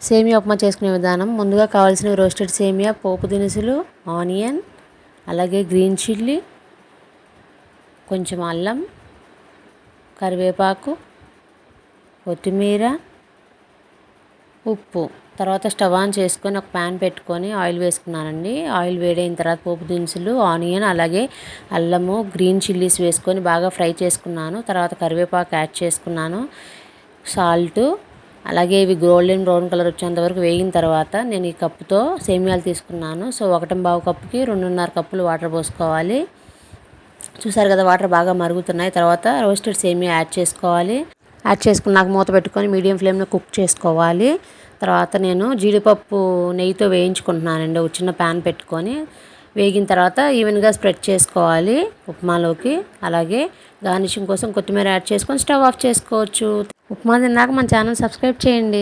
సేమియా ఉప్మా చేసుకునే విధానం. ముందుగా కావాల్సినవి రోస్టెడ్ సేమియా, పోపు దినుసులు, ఆనియన్, అలాగే గ్రీన్ చిల్లీ, కొంచెం అల్లం, కరివేపాకు, కొత్తిమీర, ఉప్పు. తర్వాత స్టవ్ ఆన్ చేసుకొని ఒక ప్యాన్ పెట్టుకొని ఆయిల్ వేసుకున్నానండి. ఆయిల్ వేడైన తర్వాత పోపు దినుసులు, ఆనియన్, అలాగే అల్లము, గ్రీన్ చిల్లీస్ వేసుకొని బాగా ఫ్రై చేసుకున్నాను. తర్వాత కరివేపాకు యాడ్ చేసుకున్నాను, సాల్ట్, అలాగే ఇవి గోల్డెన్ బ్రౌన్ కలర్ వచ్చేంత వరకు వేగిన తర్వాత నేను ఈ కప్పుతో సేమియాలు తీసుకున్నాను. సో 1.25 కప్పుకి 2.5 కప్పులు వాటర్ పోసుకోవాలి. చూసారు కదా, వాటర్ బాగా మరుగుతున్నాయి. తర్వాత రోస్టెడ్ సేమియా యాడ్ చేసుకోవాలి. యాడ్ చేసుకున్నాక మూత పెట్టుకొని మీడియం ఫ్లేమ్లో కుక్ చేసుకోవాలి. తర్వాత నేను జీడిపప్పు నెయ్యితో వేయించుకుంటున్నానండి. ఒక చిన్న ప్యాన్ పెట్టుకొని వేగిన తర్వాత ఈవెన్గా స్ప్రెడ్ చేసుకోవాలి ఉప్మాలోకి. అలాగే గార్నిషింగ్ కోసం కొత్తిమీర యాడ్ చేసుకొని స్టవ్ ఆఫ్ చేసుకోవచ్చు. ఉప్మా తిన్నాక మన ఛానల్ సబ్స్క్రైబ్ చేయండి.